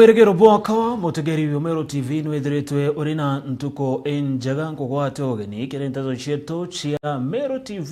Weregero bwakawa mutegeri Omero TV nwethiritwe urina ntuko enjaga nkogwate ogeni kirentazo cheto chia Mero TV.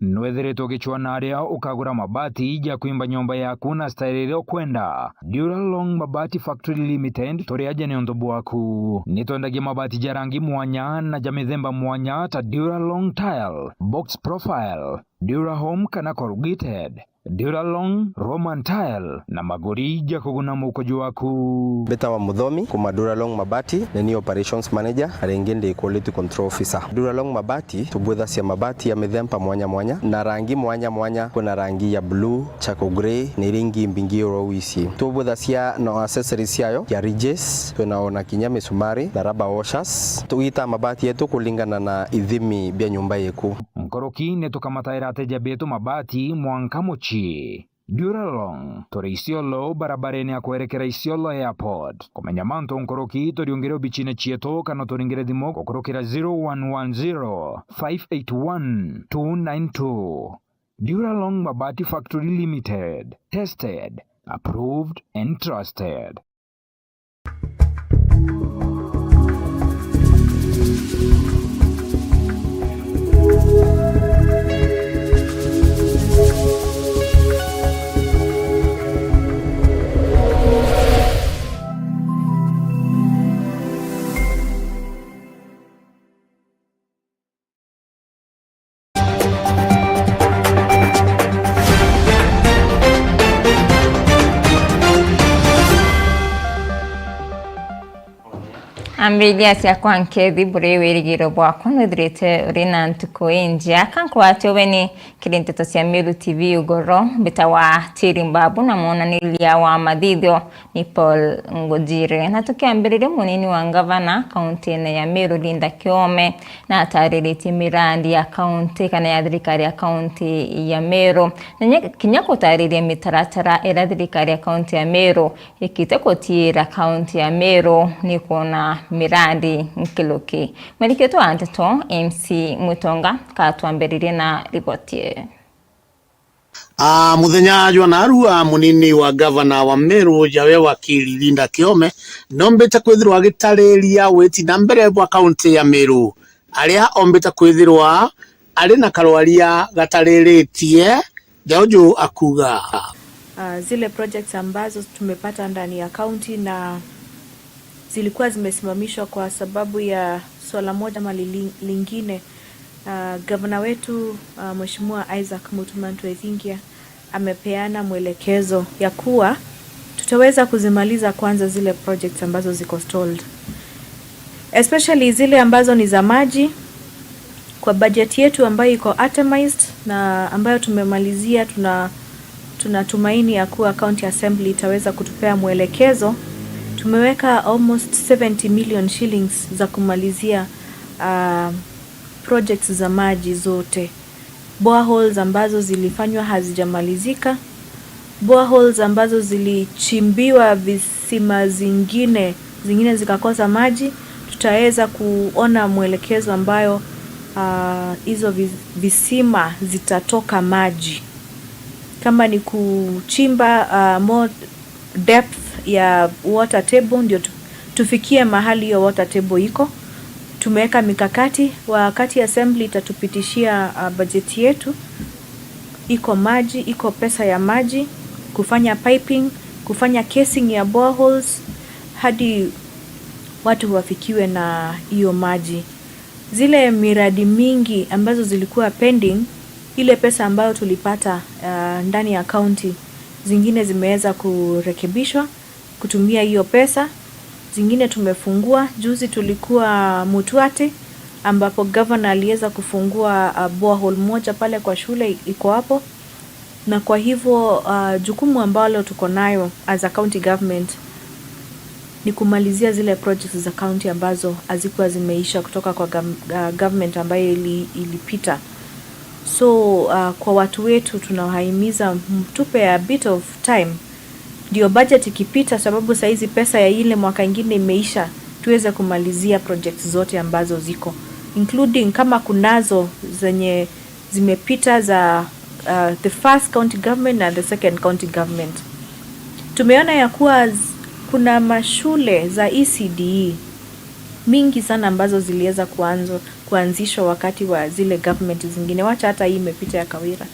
Nwethiritwe gichwana aria ukagura mabati ija kuimba nyumba yaku na style kwenda Duralong Mabati Factory Limited turi aje ne ndobu waku nitwendagia mabati jarangi mwanya na jamithemba mwanya ta Duralong Tile, Box Profile, Durahome kana corrugated, Duralong Roman Tile na magori ija kuguna mukojo waku. Beta wa Muthomi kuma Duralong Mabati ni operations manager arengende quality control officer. Duralong Mabati tubwetha cia mabati ya mithemba mwanya mwanya na rangi mwanya mwanya. Kuna rangi ya blue, charcoal grey ni ringi mbingi orowici. Tubwetha cia no accessories yayo ya ridges, tunaona kinya misumari na rubber washers. Tuita mabati yetu kulingana na ithimi bya nyumba yeku. Mkoroki netukamataira ateja betu mabati mwanka mochi Duralong turi Isiolo barabareni ya kuerekera Isiolo Airport. Kumenya manto nkoroki toriongere bichine chieto kana toringere dimo kukurokera 0110 581 292. Duralong Mabati Factory Limited. Tested, approved and trusted. Ambilia sia kwankethi bure werigiro bwako nwethirite urina ntuko enjia kankwate weni kirinteto cia Mero TV ugoro bitawa tirimbabu na monanilia wa mathithio ni Paul Ngojire na tukiambirire munini wa gavana kaunti ya Mero Linda Kiome na atariritie mirandi ya kaunti kana ya thirikari ya kaunti ya Mero na kinya gutariria mitaratara ira thirikari ya kaunti ya Mero ikite gutira kaunti ya Mero ni kuona miradi nkiloki. Mariketo anteto MC Mutonga katwambiririe na ripotie. Muthenya jwana arua munini wa governor wa Mero jawe wakili Linda Kiome nombeta kwithirwa gitariria weti na mbere bwa county ya Mero aria ombeta kwithirwa ari na karwaria gatariritie jojo akuga zile projects ambazo tumepata ndani ya county na zilikuwa zimesimamishwa kwa sababu ya swala moja mali lingine. Governor wetu Mheshimiwa Isaac Mutumantu Ethingia amepeana mwelekezo ya kuwa tutaweza kuzimaliza kwanza zile projects ambazo ziko stalled, especially zile ambazo ni za maji. Kwa budget yetu ambayo iko atomized na ambayo tumemalizia, tunatumaini ya kuwa county assembly itaweza kutupea mwelekezo. Tumeweka almost 70 million shillings za kumalizia projects za maji zote. Boreholes ambazo zilifanywa hazijamalizika, boreholes ambazo zilichimbiwa visima zingine zikakosa maji, tutaweza kuona mwelekezo ambayo hizo visima zitatoka maji. Kama ni kuchimba more depth ya water table ndio tufikie mahali hiyo water table iko. Tumeweka mikakati, wakati assembly itatupitishia budget yetu, iko maji, iko pesa ya maji, kufanya piping, kufanya casing ya boreholes hadi watu wafikiwe na hiyo maji. Zile miradi mingi ambazo zilikuwa pending, ile pesa ambayo tulipata ndani ya county, zingine zimeweza kurekebishwa kutumia hiyo pesa. Zingine tumefungua. Juzi tulikuwa Mutuate ambapo governor aliweza kufungua borehole moja pale kwa shule iko hapo. na kwa hivyo jukumu ambalo tuko nayo as a county government ni kumalizia zile projects za county ambazo hazikuwa zimeisha kutoka kwa government ambayo ilipita. So kwa watu wetu tunawahimiza mtupe a bit of time ndio budget ikipita, sababu saizi pesa ya ile mwaka ingine imeisha, tuweze kumalizia projects zote ambazo ziko, including kama kunazo zenye zimepita za the first county government and the second county government. Tumeona ya kuwa kuna mashule za ECDE mingi sana ambazo ziliweza kuanzishwa wakati wa zile government zingine, wacha hata hii imepita ya Kawira,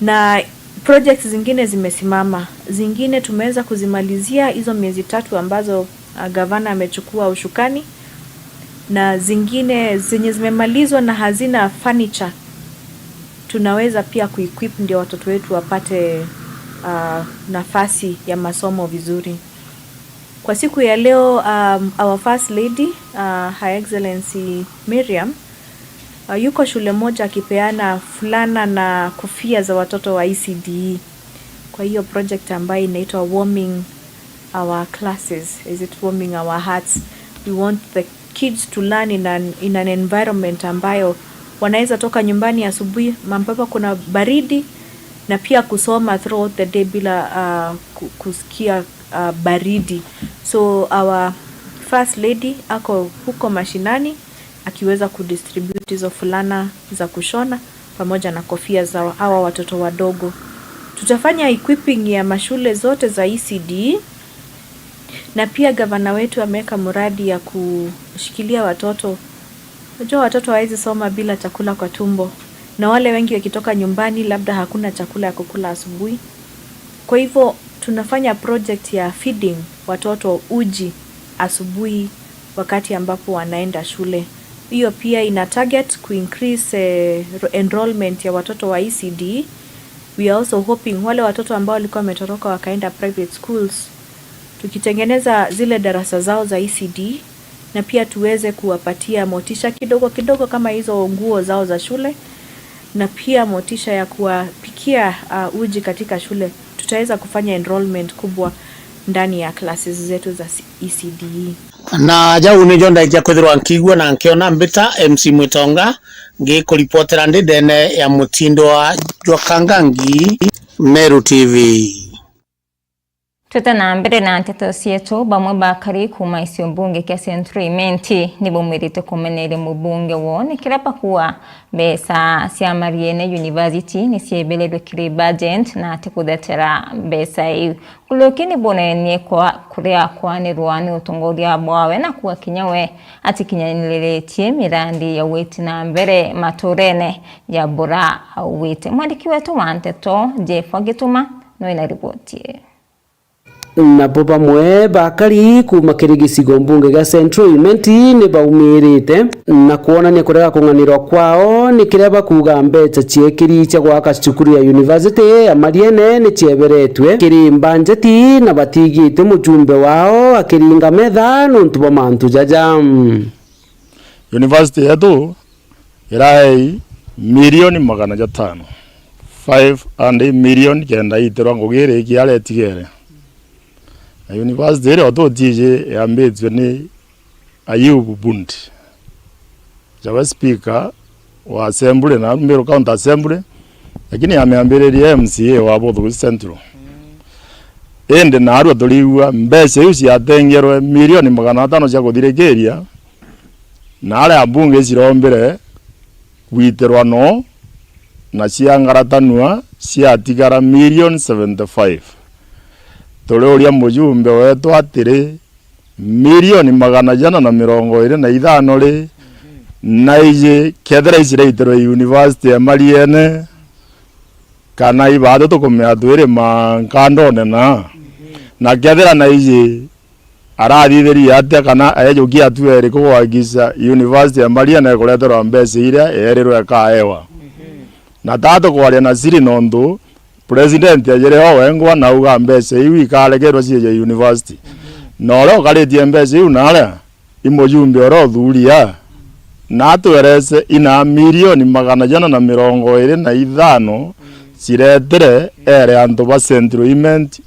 na projects zingine zimesimama, zingine tumeweza kuzimalizia hizo miezi 3 ambazo gavana amechukua ushukani, na zingine zenye zimemalizwa na hazina furniture tunaweza pia kuequip ndio watoto wetu wapate nafasi ya masomo vizuri. Kwa siku ya leo our first lady Her Excellency Miriam yuko shule moja akipeana fulana na kofia za watoto wa ECDE. Kwa hiyo project ambayo inaitwa Warming Our Classes, is it Warming Our Hearts? We want the kids to learn in an environment ambayo wanaweza toka nyumbani asubuhi ambapo kuna baridi, na pia kusoma throughout the day bila kusikia baridi. So our first lady ako huko mashinani akiweza kudistribute hizo fulana za kushona pamoja na kofia za hawa watoto wadogo. Tutafanya equipping ya mashule zote za ECD, na pia gavana wetu ameweka mradi ya kushikilia watoto. Unajua watoto hawezi soma bila chakula kwa tumbo, na wale wengi wakitoka nyumbani labda hakuna chakula ya kukula asubuhi. Kwa hivyo tunafanya project ya feeding watoto uji asubuhi wakati ambapo wanaenda shule. Hiyo pia ina target ku increase enrollment ya watoto wa ECD. We are also hoping wale watoto ambao walikuwa wametoroka wakaenda private schools, tukitengeneza zile darasa zao za ECD, na pia tuweze kuwapatia motisha kidogo kidogo kama hizo nguo zao za shule, na pia motisha ya kuwapikia uji katika shule, tutaweza kufanya enrollment kubwa ndani ya classes zetu za ECDE. Na jau ni jonda ikia kwithirwa nkigua na nkiona mbita MC Mwitonga ngikuripotera ndene ya mutindo wa Jwakangangi, Meru TV. Tutana mbere na nteto cietu bamwe bakari kuma icio mbunge kia Central Imenti ni bumwirite kumenere mubunge wone kirapa kuwa besa cia Mariene University ni ciebelelwe kiri budget na tikuthetera besa iu kulokini bonenie kwa kuria kwanirwa ni utongoria bwawe na kuwa kinyawe atikinyaniletie mirandi ya witi na mbere maturene ya bora au witi. Mwandiki wetu wa nteto Jeff Gituma no ina ripoti na popa mwe bakari kuma kirigisigo mbunge ga Central Imenti ni baumirite na kuonania kurega kunganirwa kwao ni kireba kuga mbeca ciekiri cia gwaka cukuru ya university ya Mariene ni cieberetwe kiri banjeti na batigite mujumbe wao akiringa metha nontu bo mantu jaja. University yetu irai milioni 500 500 million kenda itirwa ngugire kiale tigere. University ero to tije yambetswe ni Ayubu Bundi, jawa speaker wa assembly na Meru County Assembly, lakini ameambireria MCA wa Botho Central. Ende na aru atoliwa mbese yusi yatengerwe milioni 500 cia kuthirekeria na ale abunge cirombere gwiterwa no na ciangaratanwa ciatigara milioni 75. Toleoria mujumbe wetu atiri milioni 125 ri na ije kethera icireiterwe university ya Mariene kana ibado tukumea twire mankandone na kethera na ije arathithiria atia kana ayejukia twere kugwagisa university ya Mariene kureterwa mbese iria erirwe kaewa na tatu kwaria na siri nondu president ajere wengwa na uga mbese iwi kalegerwa cie university no ro kaletie mbese iu nale imujumbe ro thuria na atwerese ina milioni 125 ciretere ere antu ba Centroiment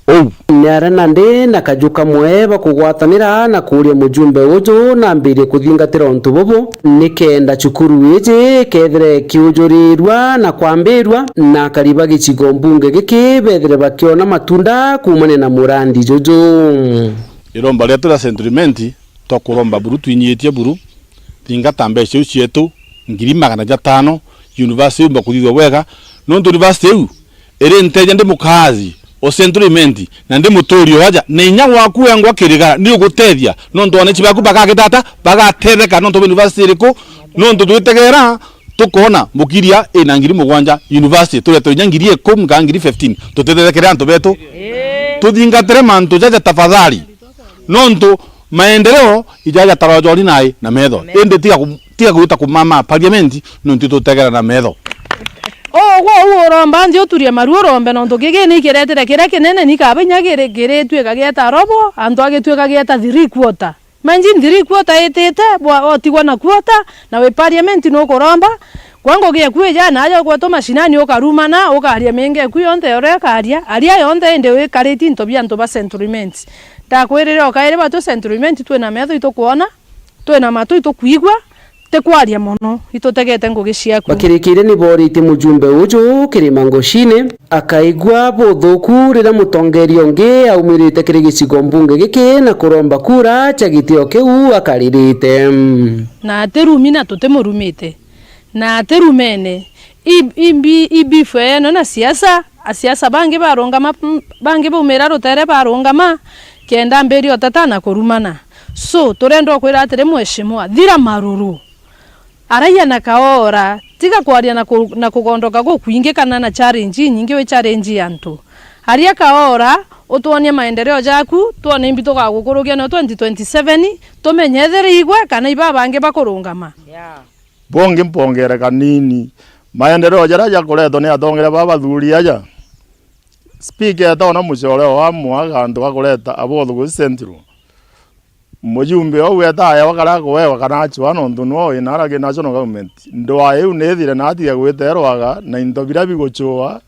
Nyara nande na kajuka mweba kugwatanira na kuria mujumbe uju na mbiri kuthingatira ontu bobo nikenda cukuru iji kethere kiujurirwa na kwambirwa na kariba gicigo mbunge giki bethere bakiona matunda kumane na murandi juju iromba rya tura Centroiment tokuromba buru twinyitie buru thingata mbeca cietu 500,000 university mbakuthithwa wega nontu university eu iri nteja ndi mukazi o Centroiment na ndi muturio waja na inya waku engwa kirigara ni ugutethia nontu one chibaku bakagitata bagatetheka nontu university iriku nontu twitegera tukona mukiria ina 7,000 university tureto inya 10,000 ka 15 tutethekera antu betu tuthingatire mantu jaja tafadhali nontu maendeleo ijaja tarojori nai na metho ende tiga guta kumama parliament nontu tutegera na metho wo uromba ndio turia maru urombe nontu gigi ni kiretere kire kinene ni kabenya gire tweka gieta robo antu agitweka gieta 3/4 manjin 3/4 etete bwa otigwa na quarter na we parliament no kuromba kwango gie kweja na aja kwa to mashinani ukarumana ukaria menge kuyonde ore karia aria yonde ende we kareti ntobia ntoba Centroiment takwirire okaire batu Centroiment twe na metho itokuona twe na matu itokuigwa tekwaria mono itotegete ngugi ciaku bakirikire ni borite mujumbe uju kirima ngoshine akaigwa buthuku rira mutongerio ngi aumirite kiri gicigo mbunge giki na kuromba kura cha gitio kiu akaririte na terumina tutemurumite na terumene ibife no na siasa bangi barongama bangi bumira rutere barongama kenda mberi otatana kurumana so turendo kwira atire mweshimwa thira maruru araya na kaora tiga kwaria na kugondoka go kuingikana na challenge nyingi we challenge yantu aria kaora utuonie maendeleo jaku tuone mbito ga gukurugia na 2027 tumenyethere igwe kana iba bange bakurungama bonge mpongere kanini maendeleo jara ja kuretho ni atongere baba thuri aja speaker atona mucore wa mwaga andu akureta abothu go Central mujumbe o wetaya wakara kwewa kana chwa nontu no inara national government ndo ayu nethire na atia gweterwaga na indobira bigochoa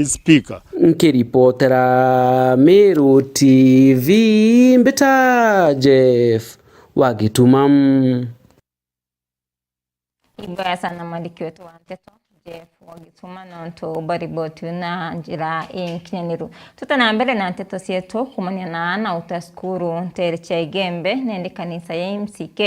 speaker nkiripotera Meru TV mbeta Jeff Wagitumam Ibaya sana mwandiki wetu wa Nteto Jeff Wagituma nontu baribotu na njira inkinyaniro tutana mbere na Nteto sietu kumanya na utaskuru ntere cha Igembe nende kanisa ya MCK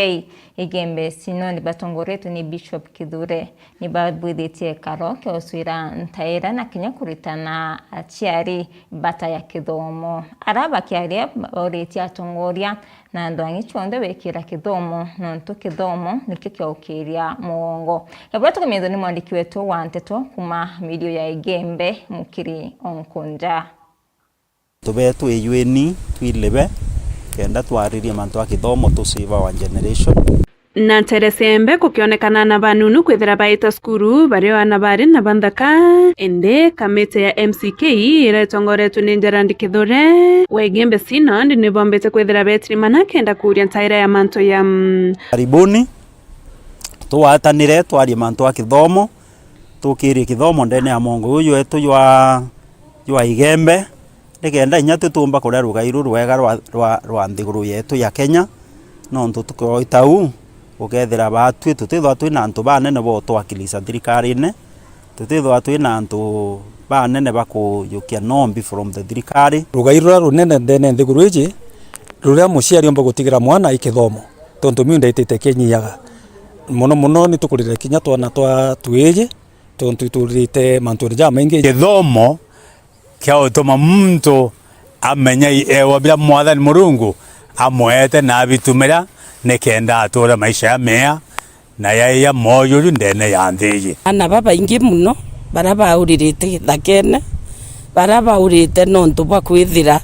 Igembe sinoni batongoretu ni Bishop Kidhure ni babwiditie karoke oswira ntaira na kinyakuritana achiari bata ya Kidhomo araba kiaria oreti atongoria na ndwangi chonde wekira Kidhomo nontu Kidhomo nikyo kyokiria muongo yabura tukomezo ni mwandiki wetu wa Nteto kuma video ya Igembe mukiri onkonja tubetu eyweni twilebe kenda twaririe mantu akithomo tusiva wa generation na teresembe kukionekana na banunu kwithira baita skuru bario na bari na bandaka ende kamete ya MCK iretongoretu ni Njerandi Kidhure wa Igembe Synod ni bombete kwithira betri manake enda kuria ntaira ya manto ya karibuni tuwatanire twarie mantu akithomo tukirie kithomo ndene ya mongo uyu etu ywa Igembe nikenda inya tutumba kuria rugairu rwega rwa nthiguru yetu ya Kenya nontu tukoitau ukethira batwi tutithwa twina antu banene bo twakilisa thirikari-ine tutithwa twina antu banene bakuyukia nombi from the thirikari rugairu runene ndene nthiguru iji ruria muciari omba gutigira mwana ikithomo tontu miunda itete kenyiaga muno ni tukurire kinya twana twa twiji tontu turite mantu ja maingi kithomo kia utuma mtu amenya ewa bila mwathani Murungu amwete na bitumira nekenda atura maisha ya mea na ya moyo ndene ya nthigi ana baba ingi muno baraba uririte thakene baraba urite nontu bwa kwithira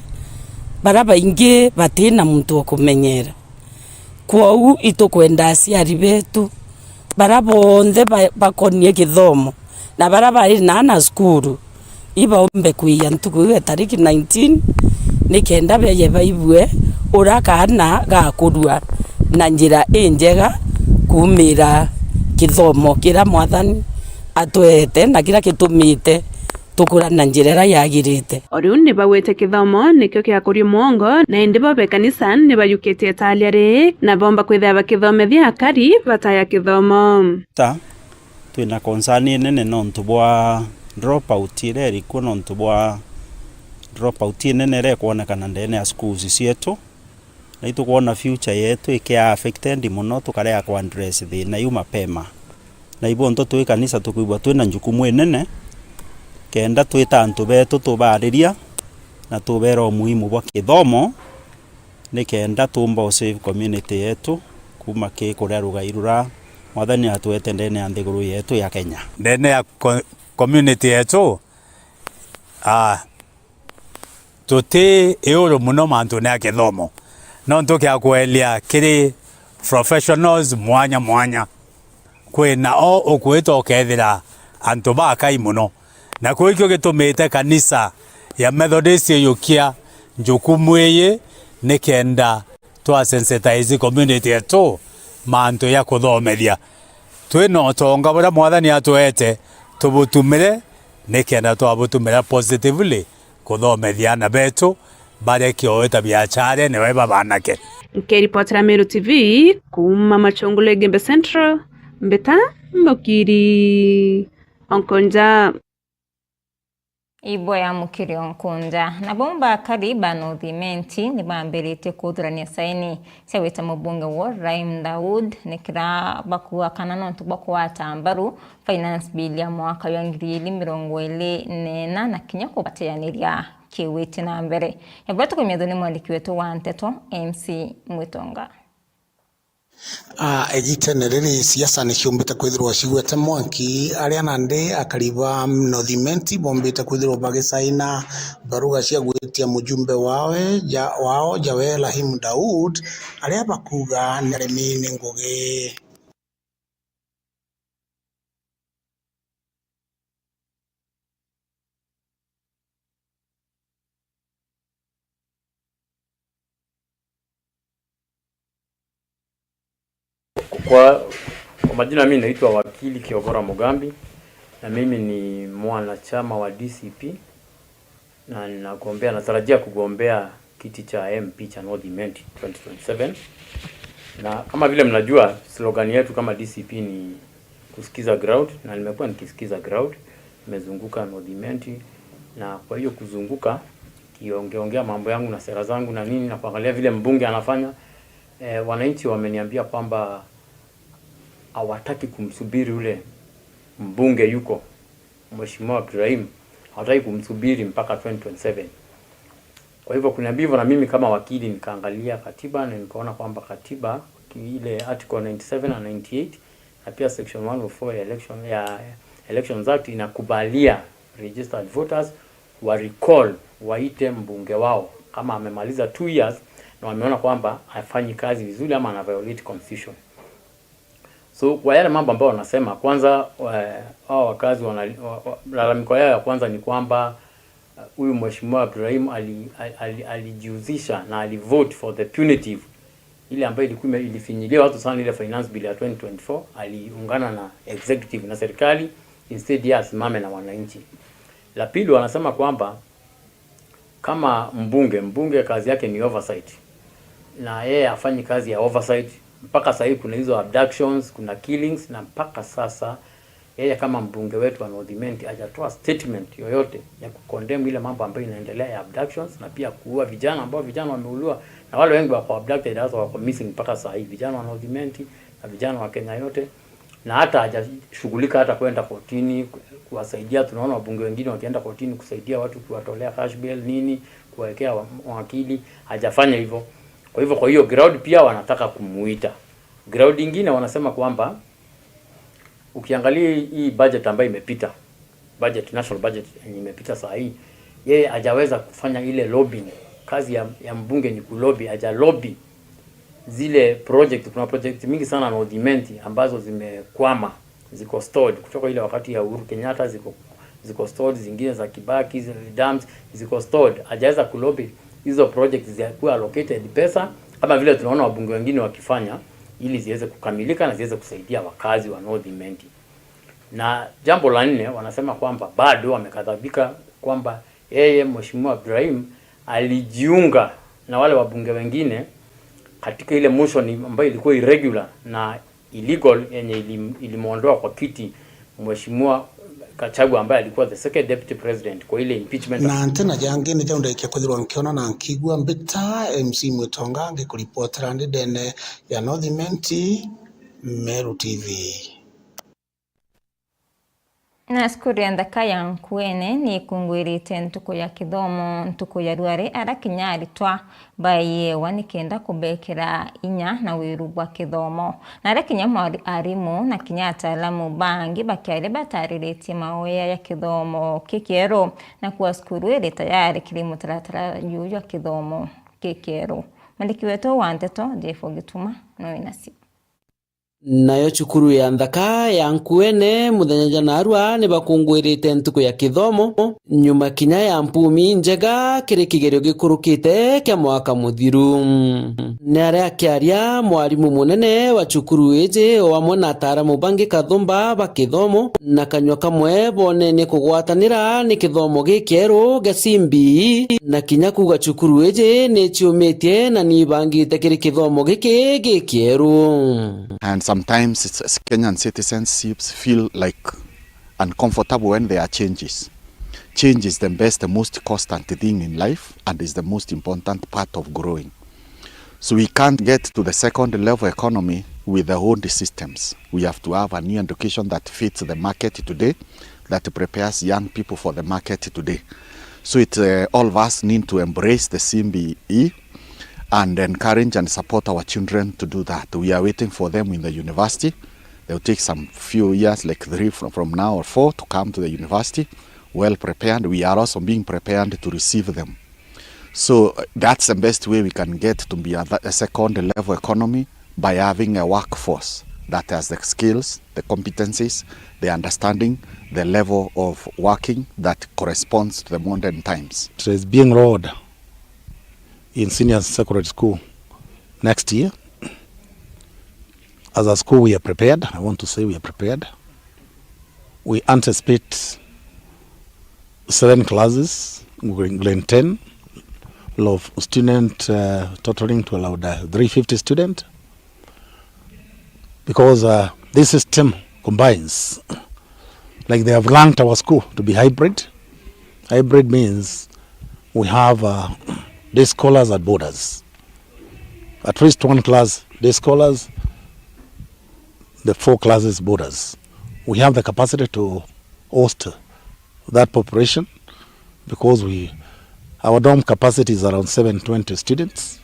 baraba ingi batina muntu okumenyera kwau itukwenda aciari betu baraba onthe bakonie kithomo na baraba iri na skuru iba ombe kuia ntuku tariki 19 nikenda beye baibwe urakana gakurua na njira injega kumira kithomo kira mwathani atwete na kira kitumite tukura na njira yagirite oriu ni bawete kithomo nikyo kiakuria mwongo na indi babe kanisa ni bayukitie taliari na bomba kwithia bakithomethia akari bataya kithomo ta twina concern nene nontu bwa drop out ile ilikuwa nontu bwa drop out nene ile kuonekana ndene ya schools cietu na itukuona future yetu ikia affected muno tukarea kwa address thina yu mapema na ibo nto twi kanisa tukuibwa twina njukumu nene kenda twita antu betu tubariria na tubera umuhimu bwa kithomo ni kenda tumba save community yetu kuma ki kuria rugairura mwathani atwete ndene ya nthiguru yetu ya Kenya ndene ya community yetu tuti euro muno mantu na kithomo no ntukia kuelia kiri professionals mwanya kwina o ukwita ukethira antu bakai muno na kwikyo gitumite kanisa ya Methodist yukia njukumu iyi ni kenda twa sensitize community yetu mantu ya kuthomethia twina utonga bura mwathani atwete tubutumire ni kenda twabutumira positively kuthomethia na betu bare kioeta biachare ne weba banake Nkiripotera Meru TV kuma Machongole Gembe Central mbeta Mukiri Onkonja Ibo ya Mukiri Onkonja na bomba kariba no thimenti ni bambirite kuthurania saini seweta mubunge wa Raim Daud nikira bakuwa kana no tubakwa tambaru finance bill ya mwaka wa 2024 na kinya kubateaniria kiwiti na mbere yabatu kumyadoni mwandiki wetu wa Nteto MC Mwitonga egite nereri siasa ni ciombete kwithirwa cigwete mwanki aria nandi akariba nothimenti bombete kwithirwa bagisaina baruga cia gwitia mujumbe wao Jawe Rahim Daud aria bakuga ni arimi ni ngugi Kwa majina mimi naitwa wakili Kiogora Mugambi na mimi ni mwanachama wa DCP na natarajia kugombea kiti cha MP cha North Imenti 2027 na kama vile mnajua slogan yetu kama DCP ni kusikiza ground na nimekuwa nikisikiza ground, nimezunguka North Imenti na kwa hiyo kuzunguka kiongea mambo yangu na sera zangu na nini na kuangalia vile mbunge anafanya wananchi wameniambia kwamba hawataki kumsubiri ule mbunge yuko Mheshimiwa Ibrahim, hawataki kumsubiri mpaka 2027. Kwa hivyo kuna hivyo na mimi kama wakili nikaangalia katiba na nikaona kwamba katiba ile article 97 na 98 na pia section 104 ya Elections Act inakubalia registered voters wa recall waite mbunge wao kama amemaliza 2 years na wameona kwamba hafanyi kazi vizuri ama ana violate constitution. So kwa yale mambo ambayo wanasema kwanza hao wakazi lalamiko yao ya kwanza ni kwamba huyu Mheshimiwa Ibrahim alijihusisha na alivote for the punitive ile ambayo ilikuwa ilifinyilia watu sana ile finance bill ya 2024 aliungana na executive na serikali instead ya simame na wananchi. La pili wanasema kwamba kama mbunge kazi yake ni oversight na yeye afanyi kazi ya oversight. Mpaka sasa hivi kuna hizo abductions, kuna killings na mpaka sasa yeye kama mbunge wetu wa North Imenti hajatoa statement yoyote ya kukondemn ile mambo ambayo inaendelea ya abductions na pia kuua vijana ambao vijana wameuliwa na wale wengi wako abducted hasa wako missing mpaka sasa hivi vijana wa North Imenti na vijana wa Kenya yote na hata hajashughulika hata kwenda kotini kuwasaidia. Tunaona wabunge wengine wakienda kotini kusaidia watu kuwatolea cash bail nini kuwekea wakili, hajafanya hivyo. Kwa hiyo ground pia wanataka kumuita. Ground nyingine wanasema kwamba ukiangalia hii budget ambayo imepita, national budget imepita saa hii, yeye hajaweza kufanya ile lobbying. Kazi ya mbunge ni kulobby, haja lobby zile project. Kuna project mingi sana North Imenti ambazo zimekwama, ziko stored kutoka ile wakati ya Uhuru Kenyatta, ziko stored, zingine za Kibaki, zile dams ziko stored. Hajaweza kulobby hizo projects zikuwa allocated pesa kama vile tunaona wabunge wengine wakifanya ili ziweze kukamilika na ziweze kusaidia wakazi wa North Imenti. Na jambo la nne, wanasema kwamba bado wamekadhabika kwamba yeye Mheshimiwa Ibrahim alijiunga na wale wabunge wengine katika ile motion ambayo ilikuwa irregular na illegal yenye ilimuondoa kwa kiti Mheshimiwa Gachagua ambaye alikuwa the second deputy president kwa ile impeachment. Na antena jange ni jaunda ikiakwithirwa nkiona na nkigua mbita MC Mwitonga ngikuripotera ndene ya North Menti Meru TV. Na skuru ya Ndaka ya Nkuene ni kungwirite ntuko ya kithomo ntuko ya Rware ara kinyari twa baye wanikenda kubekera inya na wiru bwa kithomo na ara kinyamo arimu na kinyata alamu bangi bakiare batariretie maoya ya kithomo kikero na kuwa skuru ere tayari kiri mutaratara yuyo kithomo kikero mandiki wetu wanteto Jefo Gituma no inasi. Nayo cukuru ya Ndaka ya Nkuene muthenya Janarua ni bakungwirite ntuko ya kithomo nyuma kinya ya mpumi njega kiri kigerio gikurukite kya mwaka muthiru. Ni aria kiaria mwarimu munene wa cukuru eje wamwe na ataramu bangi kathumba ba kithomo na kanywa kamwe bone ni kugwatanira ni kithomo gikero gasimbi na kinya kuga cukuru eje ni ciumitie na ni bangite kiri kithomo gikero. And sometimes Kenyan citizens feel like uncomfortable when there are changes. Change is the best, the most constant thing in life and is the most important part of growing. So we can't get to the second level economy with the old systems. We have to have a new education that fits the market today, that prepares young people for the market today. So all of us need to embrace the CBE and encourage and support our children to do that. We are waiting for them in the university. They'll take some few years, like 3 from now or 4, to come to the university, well prepared. We are also being prepared to receive them. So that's the best way we can get to be a second level economy, by having a workforce that has the skills, the competencies, the understanding, the level of working that corresponds to the modern times. It is being rolled in senior secondary school next year. As a school, we are prepared. I want to say we are prepared. We anticipate 7 classes, grade 10, of students totaling to about 350 students. Because this system combines, like they have ranked our school to be hybrid. Hybrid means we have day scholars at borders. At least 1 class day scholars, the 4 classes borders. We have the capacity to host that population because our dorm capacity is around 720 students.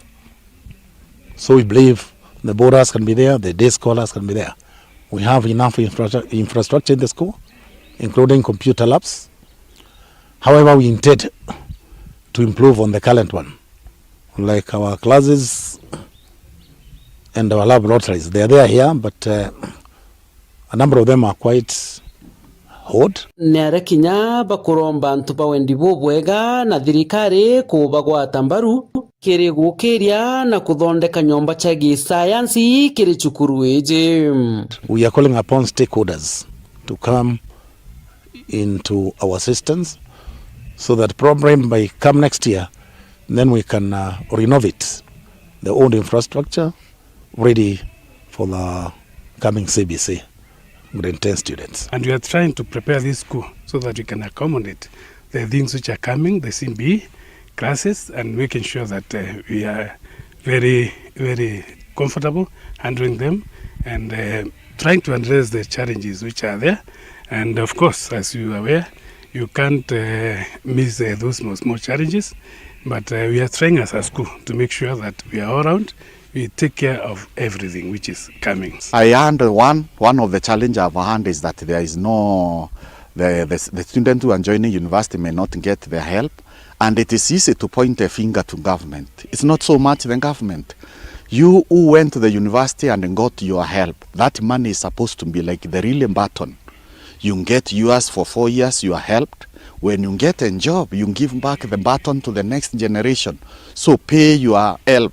So we believe the borders can be there, the day scholars can be there. We have enough infrastructure in the school, including computer labs. However, we intend to improve on the current one. Like our classes and our laboratories, they are there here, but a number of them are quite old. Nere kinya bakuromba ntupa wendi bubwega na thirikari kubagwata mbaru kiri gukiria na kuthondeka nyomba cha gisayansi kiri cukuru eje. We are calling upon stakeholders to come into our assistance so that problem by come next year, then we can renovate the old infrastructure ready for the coming CBC grade 10 students. And we are trying to prepare this school so that we can accommodate the things which are coming, the CBE classes, and making sure that we are very, very comfortable handling them and trying to address the challenges which are there. And of course, as you are aware, you can't miss those small challenges, but we are trying as a school to make sure that we are all around. We take care of everything which is coming. I hand one of the challenges I've had is that there is no, the students who are joining university may not get their help, and it is easy to point a finger to government. It's not so much the government. You who went to the university and got your help, that money is supposed to be like the relay button. You get yours for 4 years, you are helped. When you get a job, you give back the baton to the next generation. So pay your help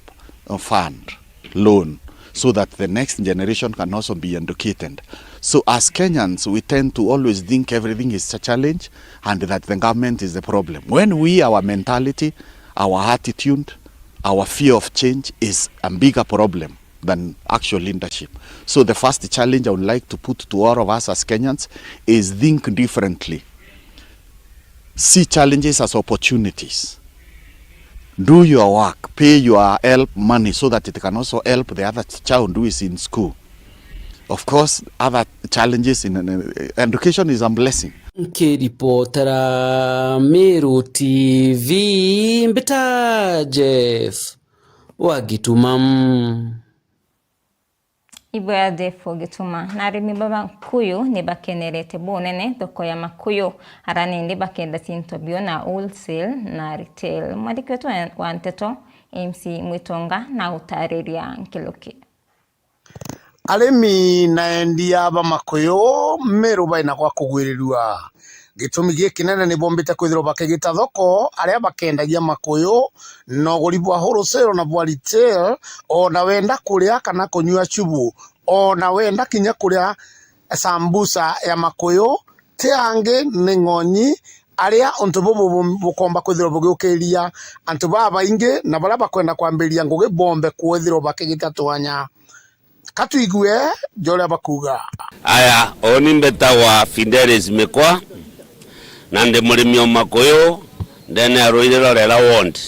fund, loan, so that the next generation can also be educated. So as Kenyans, we tend to always think everything is a challenge and that the government is the problem. When our mentality, our attitude, our fear of change is a bigger problem than actual leadership. So the first challenge I would like to put to all of us as Kenyans is think differently. See challenges as opportunities. Do your work, pay your help money so that it can also help the other child who is in school. Of course, other challenges in education is a blessing. Kiripotera Meru TV Mbita Jeff Wagitumam Ibwa Jeff Wagituma narimi baba kuyu ni bakenerete bonene doko ya makuyu harani ndi bakenda sintobio na wholesale na retail mwadikwetu wanteto MC Mwitonga na utareria Nkiloki arimi naendia ba makuyu Meru baina kwa kugwirirwa gitumi gikinene ni bombite kwithiro bakegita thoko aria bakendagia makuyu no guribwa wholesale na bwa retail ona wenda kuria kana kunyua chubu ona wenda kinya kuria sambusa ya makuyu tiange ni ngonyi aria onto bobo bukomba kwithiro bugiukiria antu baba inge na bara bakwenda kwambiria ngugi bombe kwithiro bakegita twanya katuigue jole bakuga aya oni mbeta wa Fidelis Mekwa nande murimi o makuyu ndene aroirero rera wond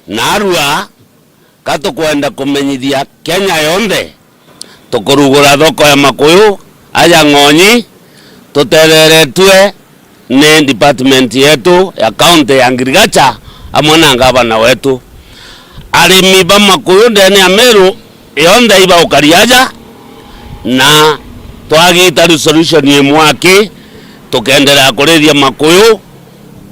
narua katukwenda kumenyithia Kenya yonthe tukurugura thoko ya makuyu aya ngonyi tutereretwe ni department yetu ya county ya agriculture amwe na gavana wetu arimi ba makuyu ndene ya Meru yonthe iba ukariaja na twagita resolution imwaki tukendelea kurithia makuyu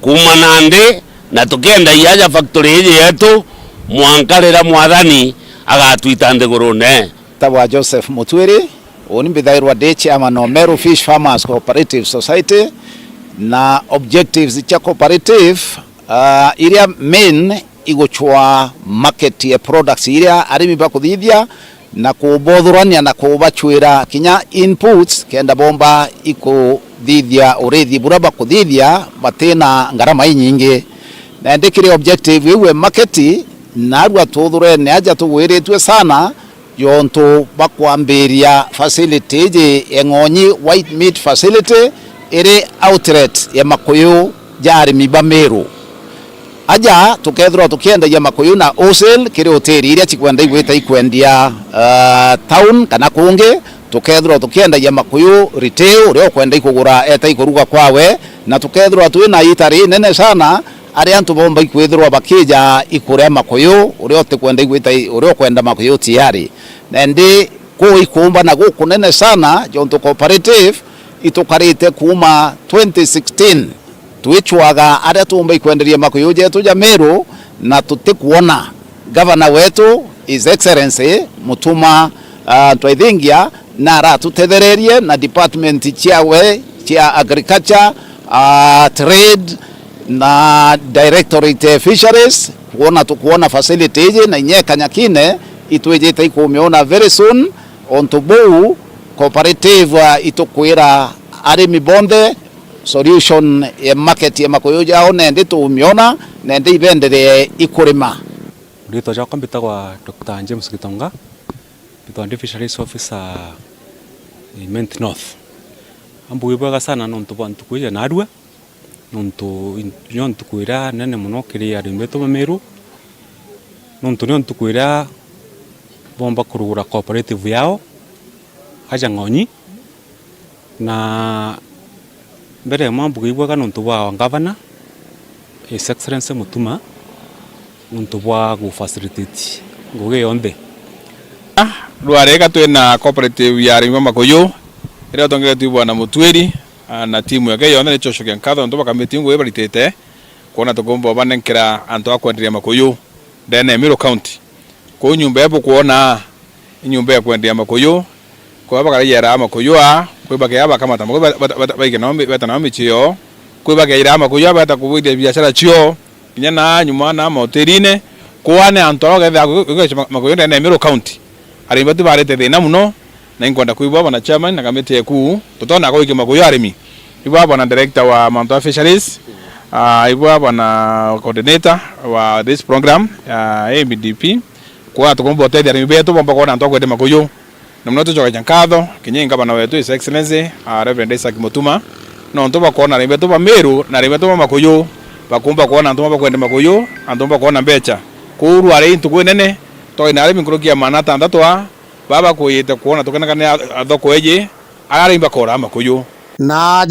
kuma Nandi na tukenda iaja factory hii yetu mwankarira mwathani agatwita nthigurune Tabwa Joseph Mutwiri oni mbithairwa ndi chairman wa Meru Fish Farmers Cooperative Society na objectives cha cooperative iria main iguchwa market ya products iria arimi bakuthithia na kubothurania na kubachwira kinya inputs kenda bomba ikuthithia urithi buraba kuthithia batena ngarama nyingi na ndikire objective iwe market na arwa tuthure ne aja tuwiritwe sana yonto bakwambiria facility je engonyi white meat facility iri outlet ya makuyu jari miba Meru aja tukethro tukienda ya makuyu na wholesale kiri hoteli iria chikwenda igwita ikwendia town kana kunge tukethro tukienda ya makuyu retail uri kwenda ikugura eta ikuruga kwawe na tukethro twina itari nene sana ari antu bomba ikwithirwa bakija ikure makuyu uri ote kwenda igwita uri kwenda makuyu tiari na ndi ku ikumba na guku nene sana jonto cooperative itukarite kuma 2016 tuichwaga aria tumba ikwenderia makuyu jetu ja Meru na tutikuona governor wetu his excellency Mutuma twaithingia na ra tutethererie na department chiawe chia agriculture trade na directorate fisheries tukuona facility hii na nyeka nyakine itwejete ikumiona very soon on to buu cooperative itukwira arimi bonde solution ya market ya makuyu jao nende tumiona nende ibendere ikurima rito ja kompita kwa Dr. James Gitonga bitwa fisheries officer Mount North ambu ibwaga sana nonto bantu kuja narua nonto nonto kuira nene muno kiri arimi to Meru nonto kuira bomba kurugura cooperative yao haja ngonyi na mbere mambu ibwaga nonto wa governor his excellency Mutuma nonto wa go facilitate ngoge yonde rwarega twina cooperative ya arimi makuyu ira tongere tuibwa na Mutwiri na timu yake yonde nichoshokia nkatho ndo bakamitingu ibaritete kuona tukombo banenkera antu akwenderia makuyu ndene Meru County ko nyumba yabo kuona nyumba ya kwenderia makuyu kwa bakayera makuyu kwa bakayaba kama tamako baike naombe batanaombe chio kwa bakayera makuyu bata kubudia biashara chio kinyana nyuma na hoteline kuane antoro ga makuyu ndene Meru County arimi tubarete thina muno na inkwenda kuibwa bana chairman na kamiti eku tutona ko ikima kuyo arimi ibwa bana director wa Mount Fisheries ibwa bana coordinator wa this program ABDP kwa tukombo tete arimi betu bomba ko na ntoko de makuyo nomno tujoka jankado kinyenga bana wetu His Excellency Reverend Isaac Mutuma no ntoba ko na arimi betu ba Meru na arimi betu ba makuyo bakumba ko na ntoma kwenda makuyo antomba ko na mbecha kuru ari ntuko nene to ina arimi kurukia manata ndatwa baba kuyite kuona tukana athoko eje ararimba kora makuyu na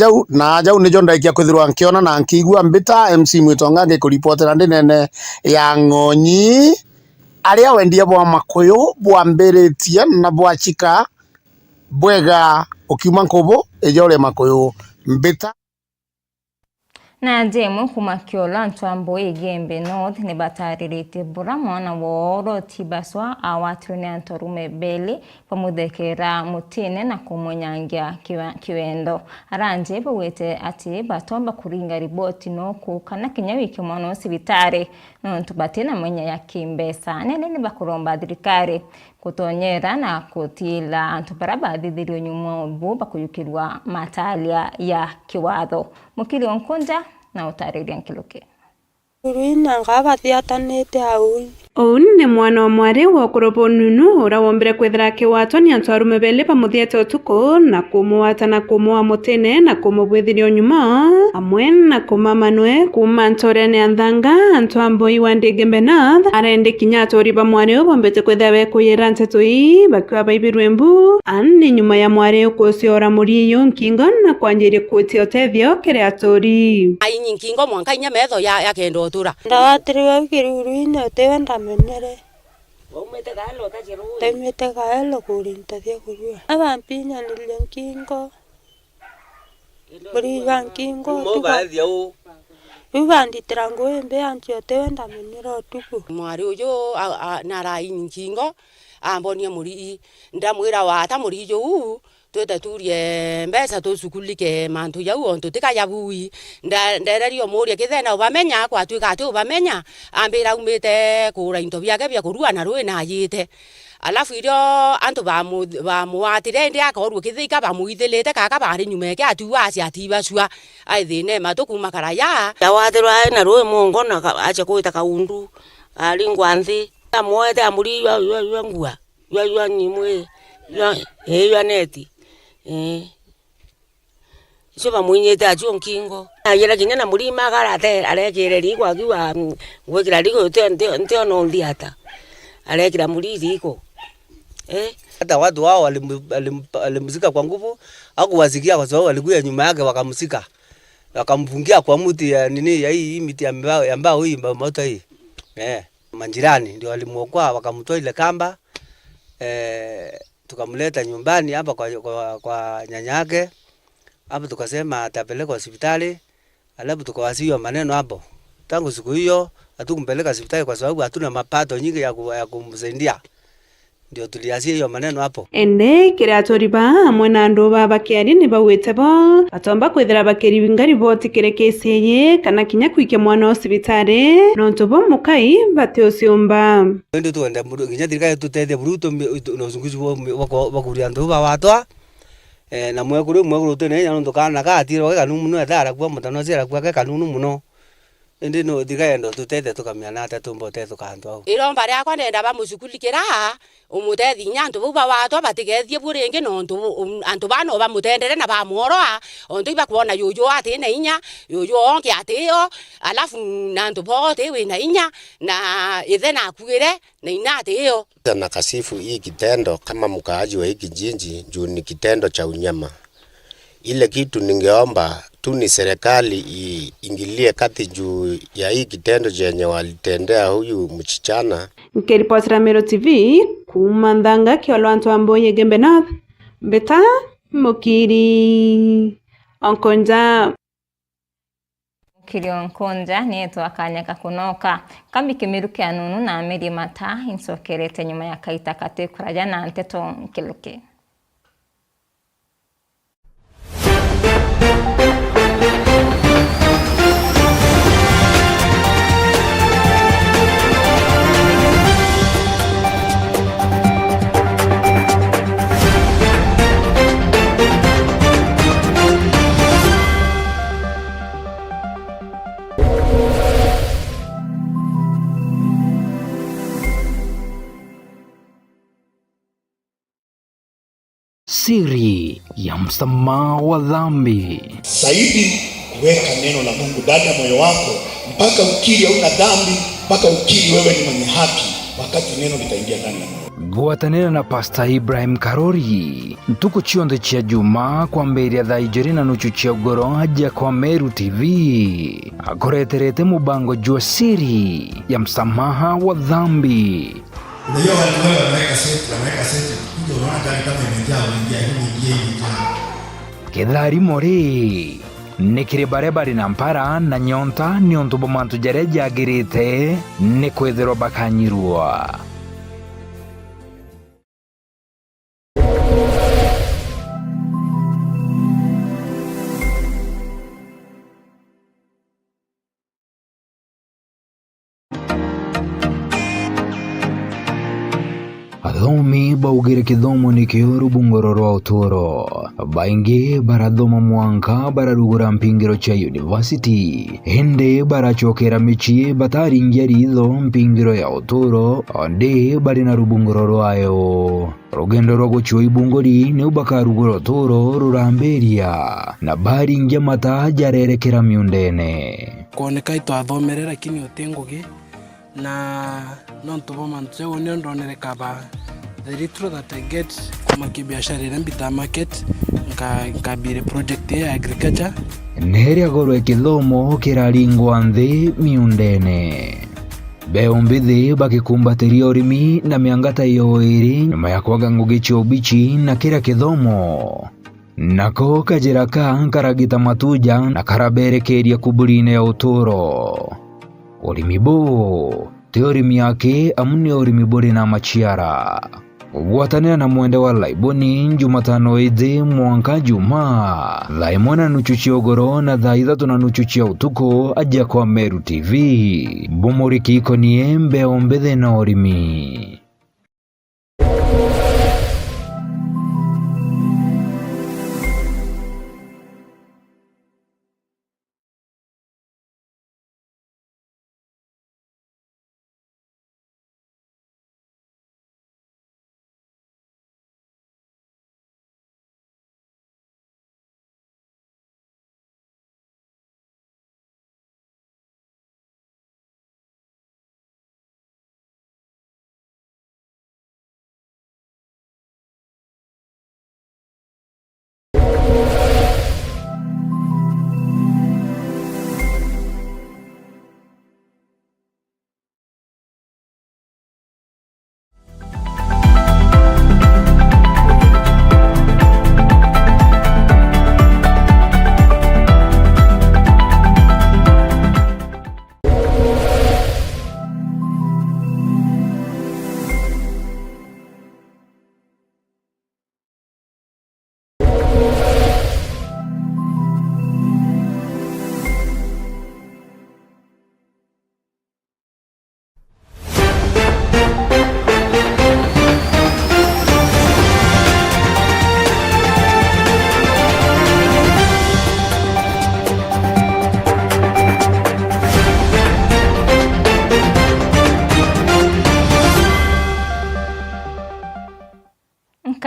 jau nijo ndaikia kwithirwa nkiona na nkigua mbita MC Mwitonga ngikuripotera ndi nene ya Ng'onyi aria wendia bwa makuyu bwambiritie na bwachika bwega ukiuma nkubu ejore makuyu mbita na jemu kumakiola ntwambo Igembe North ne bataririte bura mwana woro tibaswa awatu ne antorume beli pamudekera mutine na kumunyangia kiwendo aranje bwete ati batomba kuringa riboti no kukana kinyawiki mwana sibitare no tubatina mwenye ya kimbesa nene bakuromba dirikare kutonyera na kutila antubaraba didirio nyumo buba kuyukirwa matalia ya kiwatho mukili onkonja na utariri ankiluke Ruina ngaba thiatanete aui Ouni mwana wa mwari wa kurobo nunu ura wombere kwethera kiwato ni antu arume bele pamuthiete utuko na kumuwata na kumuwa mutene na kumubwithirio nyuma amwe na kumamanwe kuma ntorene anthanga antu amboi wa Igembe North arende kinya atori ba mwari bombete kwethera bekuyira ntetui bakiwa baibirwe mbu ani nyuma ya mwari ukuciora muriyo nkingo na kwanjirie kutia utethio kire atori ainyi nkingo mwanka inya metho ya kendo otura ndawatiriwe kiruruine tewenda menere Temete kaelo kurintathia kurua abampinya nile nkingo buriga nkingo ubanditira ngwembe ancio tewenda menere otuku mwari uyu narai nkingo ambonia muri ndamwira wata muri uyu twete turie mbesa tusukulike mantu yau ontu tikaya bui ndererio muria kithena ubamenya kwa twika ati ubamenya ambira umite kura into byake bya kurua na rui na yite alafu irio antu bamuatire ndi akorwo kithika bamuithelete kaka bari nyumeke atuwasi atibacua aithine matukuma karaya yawathirwa na rui mungo na acha kuita kaundu ali ngwanthi amwete amuri ywa ngua ywa nyimwe ywa neti icio bamuinyite acio nkingo ayera kinya na murima garate arekire rigwa kiwa gwikira rigo ntio no ndiata arekira muriko hata watu wao walimzika kwa nguvu au kuwasikia kwa sababu walikuja nyuma yake wakamsika wakamfungia kwa mti ya nini ya hii miti ya mbao hii moto hii manjirani ndio walimuokoa wakamtoa ile kamba tukamleta nyumbani hapa kwa nyanya yake hapo, tukasema atapelekwa hospitali, alafu tukawasiwa maneno hapo. Tangu siku hiyo hatukumpeleka hospitali kwa sababu hatuna mapato nyingi ya kumsaidia, ndio tuliasia hiyo maneno hapo. Ende kiratori ba amwe na andu babakiari ni bawite bo batomba kwithira bakiri ngari boti kirekeseye kana kinya kwikia mwana hospitali no ntobo mukai bate osiomba ndio tuende kinya thirikari tutete buruto no zunguzi bakuri andu bawatwa na mwekuru tene nya ndo kana katiro kana muno atara kwa mutano zera kwa kanunu muno ende no thirikari ndo tutete tukamiana ata tumbote tukantwa iromba ryakwa ndenda bamucukulikira umutethi nyantu buba watwa batigethie buringi no antu bano bamutendere na bamuoroa ontu ibakuona yuyu ati na inya yuyu onke atio alafu nantu bote we na inya na ithena akuire na ina atio na kasifu hii kitendo kama mkaaji wa hiki kijiji juu ni kitendo cha unyama. Ile kitu ningeomba tu ni serikali iingilie kati juu ya hii kitendo chenye walitendea huyu mchichana. Nikiripoti Mero TV kumandanga kiolo antu amboye Igembe North Beta Mukiri Onkonja Onkonja nieto akanya kakunoka kambi kimiruke anunu na ameri mata insokerete nyuma ya kaita kate kuraja na anteto nkiluke. Siri ya msamaha wa dhambi. Zaidi kuweka neno la Mungu ndani ya moyo wako mpaka ukiri hauna dhambi, mpaka ukiri wewe ni mwenye haki, wakati neno litaingia ndani ya moyo. Gwatanira na Pastor Ibrahim Karori ntuku chionde chia juma kwa mberi ya dhaijeri na nuchu chia ugoro haja kwa Meru TV akoreterete mubango jua siri ya msamaha wa dhambi. Unajua watu wewe wanaweka seti kuja unaona gari kama imejaa unaingia hivi Kedhari mori nikire barebari na mpara na nyonta ni ontubo mantu jareja agirite ni kwethero bakanyirua. Athomi baugire kithomo ni kioru bungororo wa utoro baingi barathoma mwanka bararugura mpingiro cha university hende barachokera michie bataringia ritho mpingiro ya utoro onde bari na rubungororo ayo rugendo rwa guchua ibungori ni ubakarugura utoro ruramberia na baringia mata jarerekera miundene kuoneka itwathomerera lakini utengugi na nontubo mantu yo ndonere kaba the little that I get kuma kibiashara ina mbita market nkabire project ya agriculture neria goro ekithomo kiraringwa nthi miundene beombithi bakikumbateria urimi na miangata iyo iri nyuma ya kwaga ngugi cia ubichi na kira kithomo nako kajira karagita matuja na karaberekeria kuburine ya uturo urimi bo te urimi yake amuni urimi bori na machiara Gwatanira na mwende wa laiboni Jumatano idhi mwanka juma Laimona nuchuchi ogoro na dhaidha na nuchuchi utuko aja kwa Meru TV Bumuriki ikonie mbeombethe na urimi.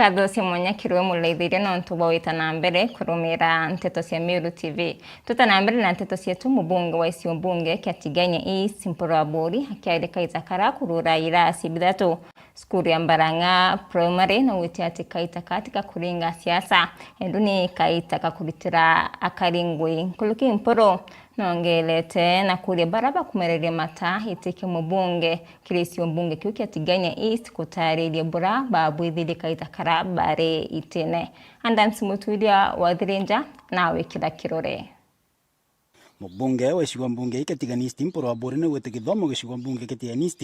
Kadho Simonya kirwe muleithirie no ntuba wita na mbere kurumira nteto cia Meru TV. Tuta na mbere na nteto cia mubunge wa Isiolo bunge Kiatiganya East Mporabori akiareka izakara kurura irasi bidatu skuru ya Mbaranga primary na witiati kaita katika kuringa siasa enduni kaita kakuritira akaringwe kuluki mporo nongelete na kuria baraba kumereria mata itike mubunge Isiolo bunge Kiatiganya East kutariria bura babu ithiri kaita karabare itene andansi mutulia wathirenja nawe kila kirore. Mubunge wa Isiolo bunge Kiatiganya East Mporabori ne wete kithomo gicigo bunge Kiatiganya East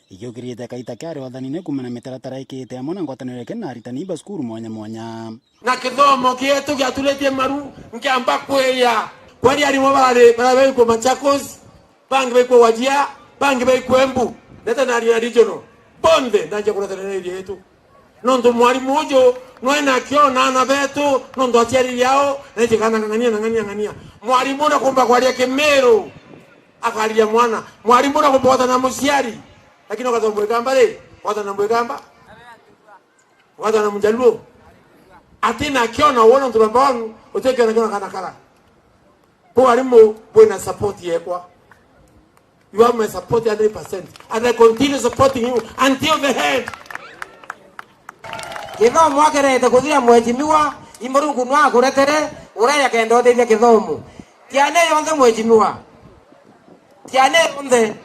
igiyukirite kaita kare wathanine kumena mitaratara ikite amona ngwatanire kena aritani baskuru mwanya mwanya na kithomo kietu giatuletie maru nkiamba kweya kwani arimo barabe ko Machakos bangi ko Wajia bangi ko Embu leta na regional bonde ndaje kuletelele yetu nondo mwalimu ujo noena kiona na betu nondo atiari yao neje kana ngania mwalimu na kumba kwa yake Meru akalia mwana mwalimu na kumba na musiari lakini wakatombwe kamba le wata na mbwe kamba wata na mjaluo atina kiona wona tulambanu uteke na kana kala po alimo buena support yekwa. You have my support 100%, and I continue supporting you until the end. Kithomo akerete kuthira mwejimiwa imurungu nwa kuretere uraya kendo thethia kithomo tiane yonthe mwejimiwa tiane yonthe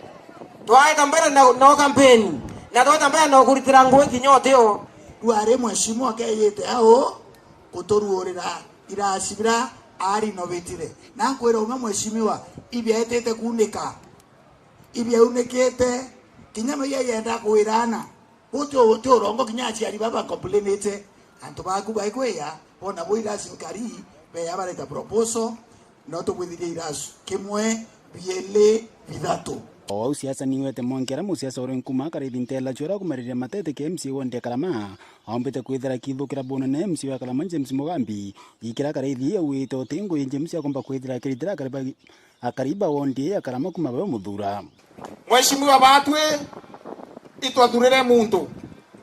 twaita mbere no campaign na twaita mbere no kuritira ngwe kinyote yo duare mweshimiwa keyete ao kutoruorira irashibira ari no betire na kwera umwe mweshimiwa ibya etete kunika ibya unekete kinyama yenda kuirana Oto rongo kinyachi ali baba complainete anto baku baikweya bona boira sinkari be yabareta proposal noto kwithire irasu kimwe biele bidato o siasa niwete monkera musiasa ore nkuma kare dintela chora kumarira matete ke MC wonde kalama ambete kwithira kithukira bonene MC wa kalama James Mugambi ikira kare thie wito tingo James akomba kwithira kiritira kare akariba wonde akalama kuma bayo muthura mweshimiwa batwe itwathurire muntu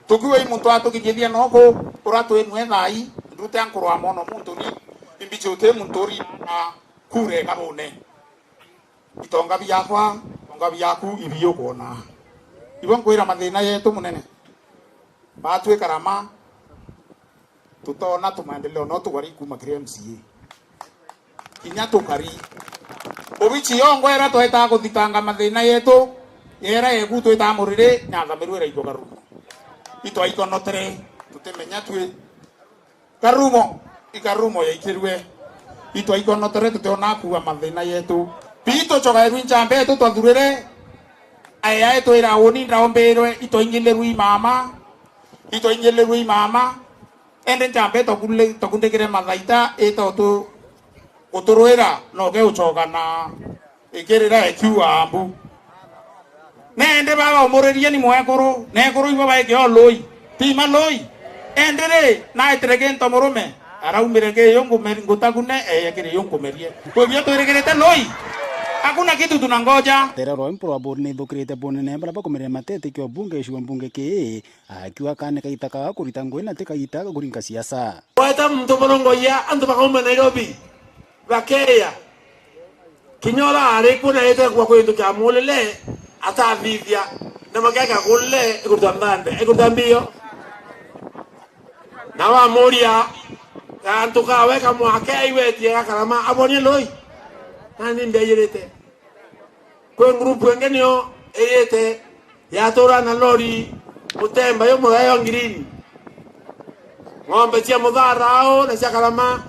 tukiwe muntu atukijithia noko uratu enwe thai ndute ankorwa mono muntu ni imbichote muntori na kure kabone itonga byakwa onga byaku ibiyo kona ibon kwira mathina yetu munene batwe karama tutona tumaendeleo no tugari kuma KMCA kinya tukari obichi yongo era toeta kuthitanga mathina yetu yera eguto itamurire nyaga merwera itogaru ito ikonotere tutemenya twe karumo ikarumo ya ikirwe ito ikonotere tutona kuwa mathina yetu pito choga rwinjambe to twathurire aya eto ira oni ndaomberwe ito ingilerwi mama ende njambe to kundekire mathaita ito to kuturwira no ge uchoga na ikirira ekiwa ambu nende baba omuririe ni mwekuru nekuru ibo baike oloi tima loi endere na itregento murume araumire ke yongo meringotagune yakire yongo merie kwa bia toregerete loi hakuna kitu tunangoja tera roim probably ni dokrete bonene bara bakomere matete kyo bunge shu bunge ke akiwa kane kaitaka kuritango ina teka itaka kuringa siasa wata mtu borongo ya andu bakoma Nairobi bakeya kinyola are kuna ete kwa kwendo kya mulele ata vivia na magaka kulle ikutambio na wa moria kantu kawe kama akaiwe tia kalama aboni loi nani ndeyerete kwa grupu engenio eyete ya tora na lori utemba yo moyo ngirini ngombe tia mudharao na cia kalama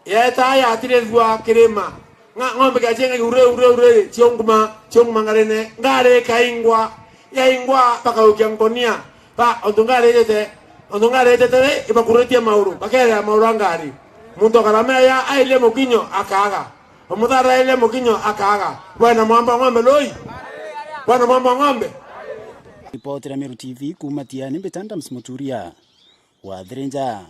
yeta ya tirezwa kirema ngombe kajenga ure chionguma ngarene ngare kaingwa yaingwa paka ukiangonia pa ondungare tete ibakuretia mauru bakera mauru ngari muntu kalama ya aile mokinyo akaga omudara aile mokinyo akaga bwana mwamba ngombe loi bwana mwamba ngombe ripoti ya Meru TV kumatia ni betanda msimoturia wa Dhirinja.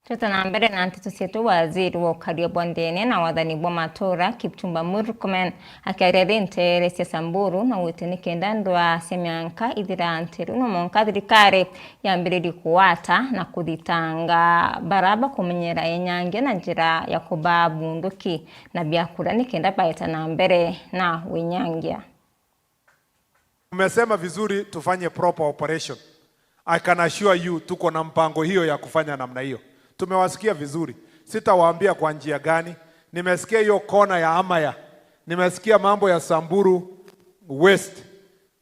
Tutana mbere na antitusetu waziri wa ukaria bondene na wathani bwa matora Kipchumba Murkomen akiarĩria ntere cia Samburu na witini kenda ndwa semyanka ithira anteru no monka thirikari yambĩrĩrie kuwata na kuthitanga baraba kumenyera enyange na njira ya kuba bunduki na biakura ni kenda baita na mbere na wenyangia. Umesema vizuri tufanye proper operation. I can assure you tuko na mpango hiyo ya kufanya namna hiyo. Tumewasikia vizuri. Sitawaambia kwa njia gani. Nimesikia hiyo kona ya Amaya. Nimesikia mambo ya Samburu West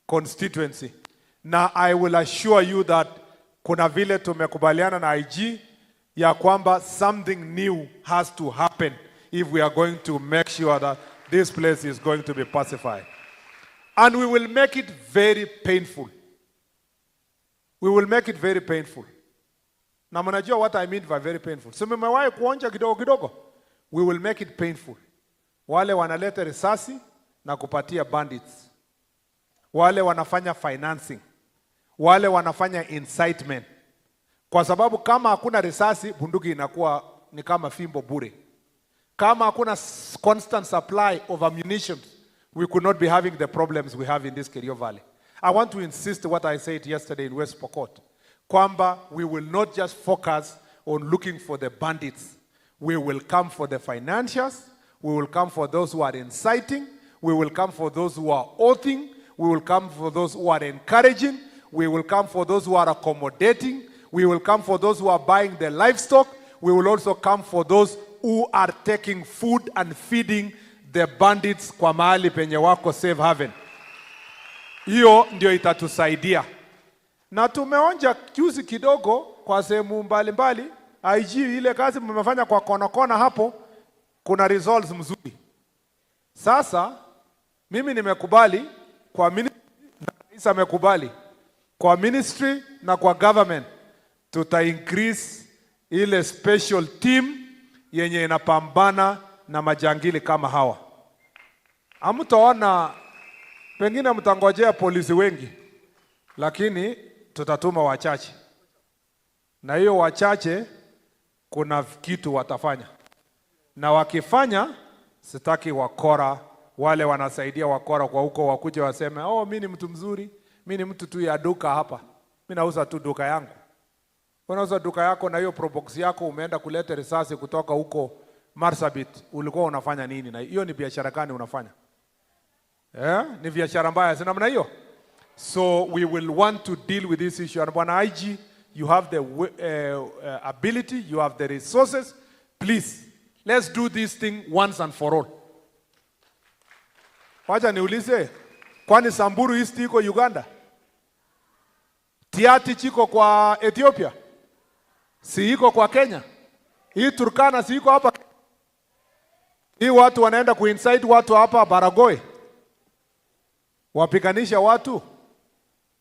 constituency. Na I will assure you that kuna vile tumekubaliana na IG ya kwamba something new has to happen if we are going to make sure that this place is going to be pacified. And we will make it very painful. We will make it very painful. Na mnajua what I mean by very painful. So mmewahi kuonja kidogo kidogo. We will make it painful. Wale wanaleta risasi na kupatia bandits. Wale wanafanya financing. Wale wanafanya incitement. Kwa sababu kama hakuna risasi, bunduki inakuwa ni kama fimbo bure. Kama hakuna constant supply of ammunition, we could not be having the problems we have in this Kerio Valley. I want to insist what I said yesterday in West Pokot. kwamba we will not just focus on looking for the bandits. We will come for the financiers, we will come for those who are inciting, we will come for those who are oathing, we will come for those who are encouraging, we will come for those who are accommodating, we will come for those who are buying the livestock, we will also come for those who are taking food and feeding the bandits kwa mahali penye wako safe haven. Hiyo ndio itatusaidia. Na tumeonja juzi kidogo kwa sehemu mbalimbali, IG ile kazi mmefanya kwa kona hapo, kuna results mzuri. Sasa mimi nimekubali kwa ministry na rais amekubali kwa ministry na kwa government tuta increase ile special team yenye inapambana na majangili kama hawa. Hamtaona, pengine mtangojea polisi wengi, lakini tutatuma wachache. Na hiyo wachache kuna kitu watafanya. Na wakifanya, sitaki wakora, wale wanasaidia wakora kwa huko wakuje waseme, oh mimi ni mtu mzuri, mimi ni mtu tu ya duka hapa. Mimi nauza tu duka yangu. Unauza duka yako na hiyo probox yako umeenda kuleta risasi kutoka huko Marsabit, ulikuwa unafanya nini? Na hiyo ni biashara gani unafanya? Ni biashara mbaya, si namna hiyo? So we will want to deal with this issue. And Bwana IG, you have the ability, you have the resources. Please, let's do this thing once and for all. Wacha niulize, kwani Samburu East iko Uganda? Tiati chiko kwa Ethiopia? Si iko kwa Kenya? Hii Turkana si iko hapa? Hii watu wanaenda kuincite watu hapa Baragoe, wapiganisha watu.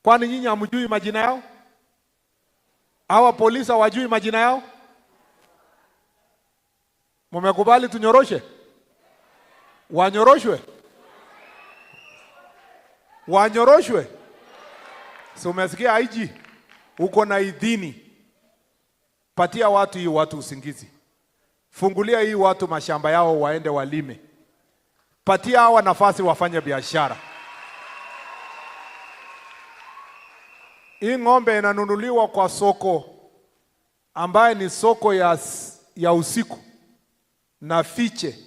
Kwani nyinyi hamjui majina yao? Hawa polisi hawajui majina yao? Mmekubali tunyoroshe? Wanyoroshwe? Wanyoroshwe? So umesikia IG? Uko na idhini. Patia watu hii watu usingizi. Fungulia hii watu mashamba yao waende walime. Patia hawa nafasi wafanye biashara. Hii ng'ombe inanunuliwa kwa soko ambaye ni soko ya usiku na fiche.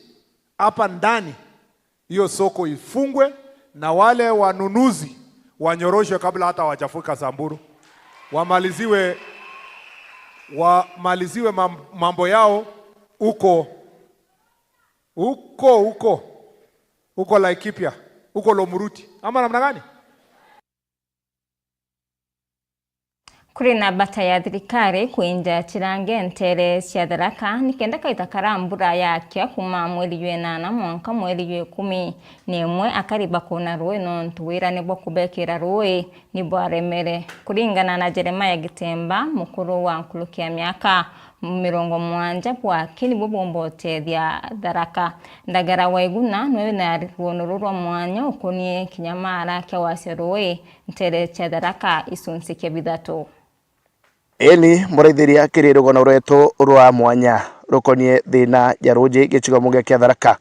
Hapa ndani hiyo soko ifungwe na wale wanunuzi wanyoroshwe kabla hata wachafuka Samburu. Wamaliziwe mambo yao uko Laikipia, uko Lomuruti. Ama namna gani? Kuri na bata ya thirikari kuinja chirange ntere cia Tharaka nikenda kaita karambura yakia kuma mweri wenana mwanka mweri 11 akariba kuna rui no ntuwira nibwo kubekira rui nibwo aremere kuringana na Jeremiah Gitemba mukuru wa nkulukia miaka 70 bwa kini bubombote thia Tharaka ndagara waiguna nwe na ruonururwa mwanya ukonie kinyamara kya waseroi ntere cia Tharaka isunsi kya bidhato. Eni muraithiria kirirugono rwetu rwa mwanya rukonie thina ya ruji gicigomo gia Tharaka.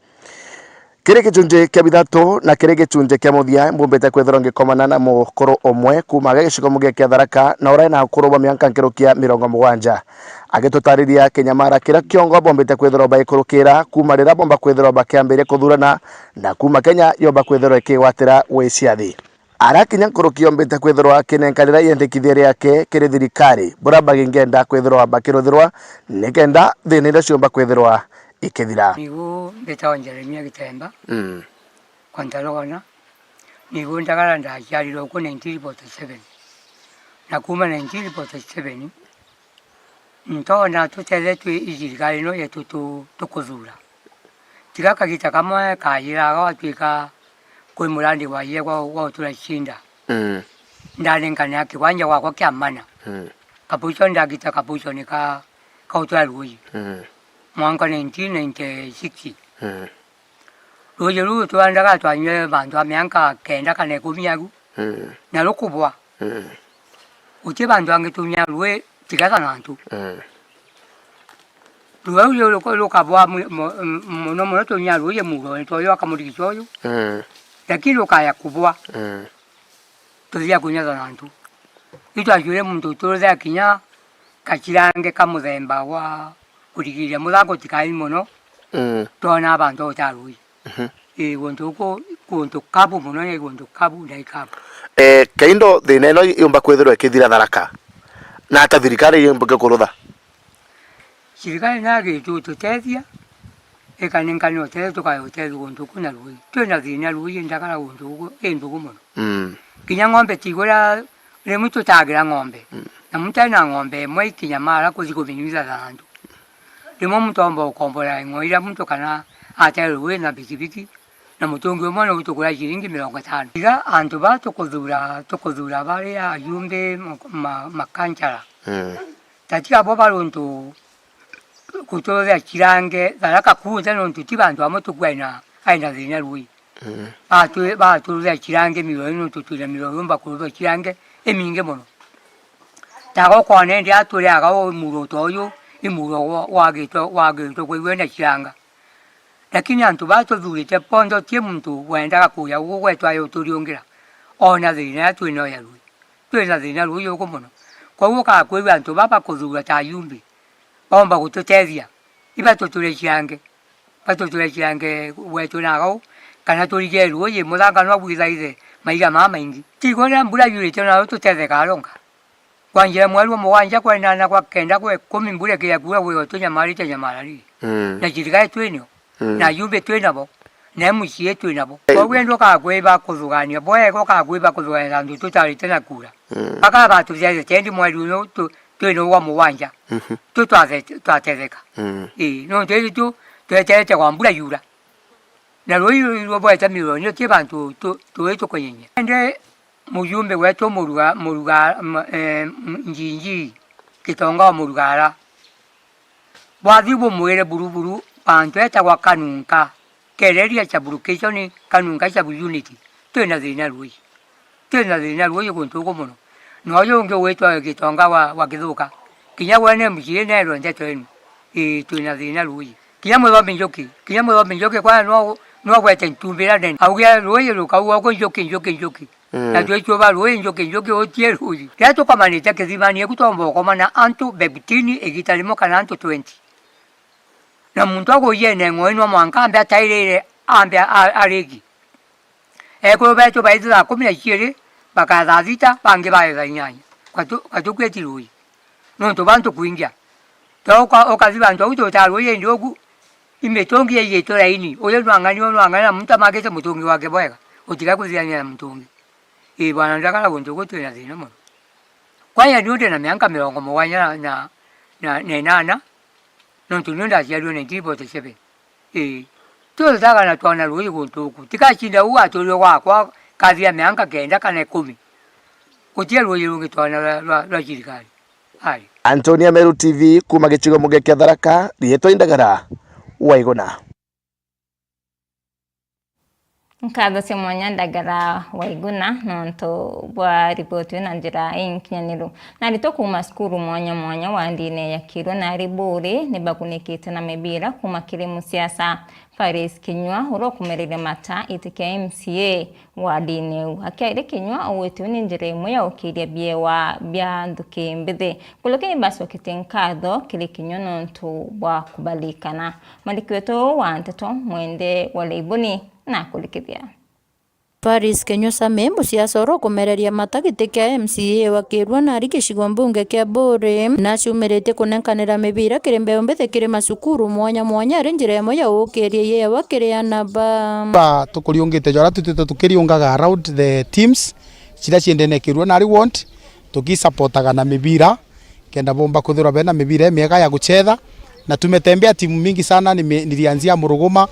Kiri gicunji kia bithatu na kiri gicunji kia muthia mbumbite kwithira ngikomana na mukuru omwe kuma gicigomo gia Tharaka na urai na ukuru wa miaka nkirukia 70 agitutariria kinyamara kira kiongo bombite kwithira baikurukira kuma rira bomba kwithira bakiambire kuthurana na kuma Kenya yomba kwithira ikiwatira wiciathi. Arakinya nkurukio mbite kwithirwa kinenkanira yendekithia yake kiri thirikari burabagi ngenda kwithirwa bakiruthirwa nikenda thina ira ciomba kwithirwa ikithira. Nigu mbita Jeremiah Gitemba kwa Ntarogona nigu ndagara ndakiariro ku 1947 na kuma 1947 ntona tutele tu ijirikari no yetu tukuthura tigaka gita kamwe kayira gwatwika kwe murandi wa yegwa turashinda ndalengana yake wanja wako kiamana kapucho ndagita kapucho nika kautwaruyi mwaka 1996 roje ru tuandaga twanye bantu amyanka kenda kane kumyagu na lokubwa uche bantu angetumya ruwe tigaka nantu ruwe yo lokabwa mono to nyaru ye mugo to yo akamurikichoyo lakini ukaya kubwa tuzia kunyaza nantu itwajure muntu turuza kinya kachirange kamuthemba wa kurigiria muthako tikai muno tona abantu otarui kuntu kabu muno ni kuntu kabu dai kabu kaindo thina ino yomba kwithirwa ikithira Tharaka na ata thirikari yomba kurutha sirikali nage tutethia ekanenkani othe tukayote kuntu kuna lui twena thina lui ndakala kuntu endugu muno kinya ng'ombe tigura le mutu tagira ng'ombe na mutana ng'ombe mwe kinya mara kuzikubinyuza zandu limo mutombo ukombora ngoira muntu kana ataruwe na bikibiki na mutongo mwana utukura shilingi 50 iga antu ba tukuzura bale ayumbe makanchara tatika boba luntu kutoza chirange Tharaka kuza luntu tibantu amotukwaina aina zina lui ba tuza chirange miliyoni tutula miliyoni bakuza chirange eminge mono tago kwane ndi atule agawo muroto oyo imuro wageto kwewena chiranga lakini antu bato dhulite pondo tie muntu wenda kuya uwetwa yo tuliongera ona dhina twino ya lui twina dhina lui yoko mono kwa hiyo ka kwewe antu baba kuzura tayumbi omba kutotezia iba totule chirange patotule chirange wetu nago kana tulije luye mulanga no bwiza ize maiga mama ingi tigona mbula yule tena tuteze kalonga kwanje mwalimu mwanja kwa nana kwa kenda kwa 10 mbule kia kuwa wewe tonya mali tenya malali na jirika twino na yumbe twina bo na mushie twina bo kwa wendo ka kweba kuzugania boye ko ka kweba kuzugania ndu tutali tena kula paka ba tujaje tendi mwalimu twino wa mwanja tutwatezeka no tedi tu twetete kwa mbula yura na loyo boye tamiloni ke bantu tuweto kwenye ende mujumbe wetu muruga njinji kitonga murugara bwazibu mwere buruburu bantu eta kwa kanunka kereria cha burukeshoni kanunka cha unity twena zina ruyi kuntu komono noyo nge wetu kitonga wa kizuka kinya wane mjie nero ndetweni twena zina ruyi kinya mwe bamjoki kwa no wete ntumbira den auya ruyi rukawa ko njoki na tuecho ba ruyi njoki otieruyi yato kama ni take zimani ekutombo koma na antu bebitini egitalimo kana antu 20 na muntu ako yene ngoino mwankambe atairere ambe aregi eko beto baiza 10 bakazazita bange baeza nyanya kwatu kwetiruyi no to bantu kuingia toka okazibantu utotaruye ndogu imetongi yeto laini oyo nwanganya muntu magete mutongi wake boyeka utika kuzianya mutongi bwana ndakala kuntu kutwena zina mo kwaya nyote na mianga 70 na nana nontununda yalo ne tipo te sebe to daga na twana ruyi kuntu tikachinda uwa tolo kwa kazi ya mianga kenda kana 10 kutia ruyi rungi twana la jirikali hai Antonia Meru TV kuma gichigo muge kia Tharaka rieto indagara waigona nkatho cia mwanya ndagara waiguna nonto bwa ripoti na njira inkinyaniro na rito kuma skuru mwanya wa ndine ya Kirwa na riburi ni bakunikite na mebira kuma kirimu siasa Paris Kinyua uro kumerire mata itike MCA wa dine akaire Kinyua owetu ni njira imwe ya ukiria biewa bya nduke mbithe kulokeni baso kitenkatho kile Kinyua nonto bwa kubalikana malikweto wa nteto mwende wale ibuni na kulikithia Paris Kinyua Same musiasa oro kumereria matagite kia MCA wa Kirwa na gicigo mbunge kia Bore na ciumirite kunenkanira mibira kirembe mbethe kiri masukuru mwanya ari njira imwe ya ukiria ye wa kiriana ba tukuriungite jora tutite tukiriungaga around the teams cira ciendene Kirwa na want tukisupportaga na mibira kenda bomba kuthura bena mibira miega ya guchetha na tumetembea timu mingi sana. Nilianzia Muruguma,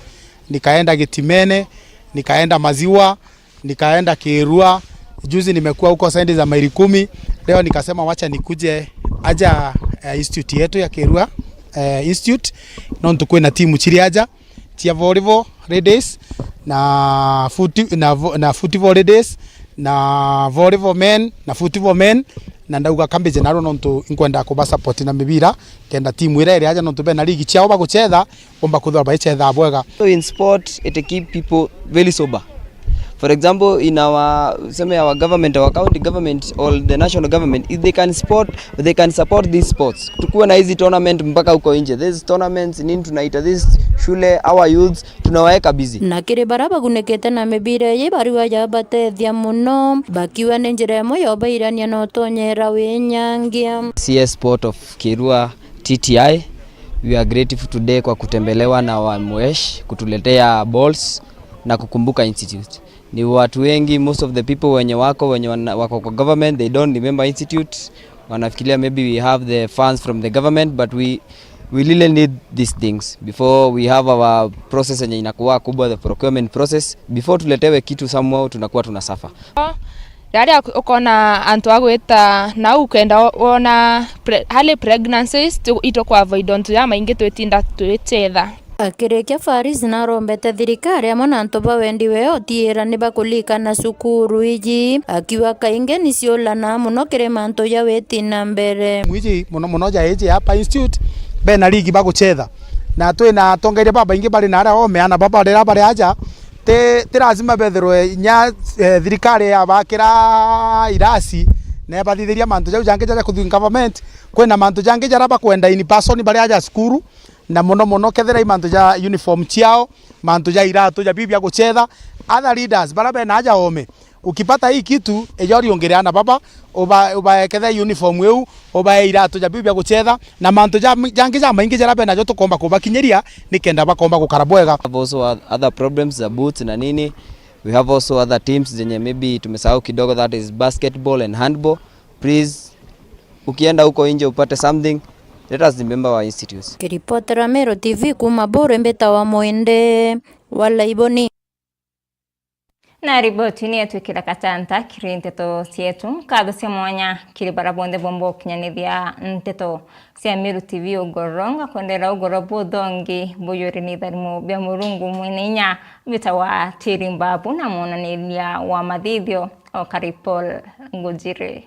nikaenda Gitimene, nikaenda Maziwa, nikaenda Kirwa, juzi nimekuwa huko sendi za maili 10. Leo nikasema wacha nikuje aja institute yetu ya Kirwa institute non tukue na timu chiri aja tia volleyball ladies na football ladies na volleyball men na football men na ndauga kambe jenaro nontu inkwenda kuba support na mibira kenda timu ire aja nontu bena ligi chao ba guchetha omba kuthora ba ichetha bwega. So in sport it keep people very sober. For example, in our government, our county government or the national government, if they can support these sports. Tukuwe na hizi tournament mpaka huko nje. These tournaments nini tunaita this shule, our youths tunawaeka busy. Na kire baraba gunekete na mebire ye bariwa ya batethia muno bakiwa nenjere moyo bairania no tonyera wenyangia. CS Sport of Kirua TTI, we are grateful today kwa kutembelewa na Wamwesh kutuletea balls na kukumbuka institute. Ni watu wengi, most of the people wenye wako kwa government, they don't remember institute. Wanafikiria maybe we have the funds from the government, but we really need these things before we have our process yenye inakuwa kubwa, the procurement process. Before tuletewe kitu somehow tunakuwa tunasafa. Daria ukona antu agweta na ukenda wona hali pregnancies ito kwa avoid onto ya maingi twetinda twethetha. Akirekia Faris na rombete thirikari amwe na antu bawendiwe otiira ni bakulika na cukuru iji akiwa kainge nicio na muno kire mantu ya wetina mbere mwiji muno ja eje hapa institute bena ligi baguchetha na twina tongeire baba ingi bari nara omeana baba rera bari aja te lazima betherwe nya thirikari abakira irasi ne bathithiria mantu jau jange jaja kuthu government kwena mantu jange jaraba kwenda in person bari aja skuru na muno kethera imantu ja uniform chiao mantu ja iratu ja bibia guchetha other leaders barabe na aja ome ukipata hii kitu ejori ongereana baba oba ketha uniform weu oba iratu ja bibia guchetha na mantu jange ja maingi jarabe na jo tukomba kubakinyeria nikenda bakomba gukarabwega. Also other problems za boots na nini. We have also other teams zenye maybe tumesahau kidogo, that is basketball and handball. Please ukienda huko nje upate something, let us remember our institutes. Kiripotera Meru TV kuma Bore mbeta wa Mwende wala iboni. Na riboti ni yetu kila katanta kiri nteto sietu kadho sia mwanya kiri barabonde bombo kinyanithia nteto sia Meru TV ugoronga kwendera ugorobo dongi buyuri ni dharimo bia murungu mwininya vita wa tirimbabu na mwonanilia wa madhidhio o Karipol Ngujire.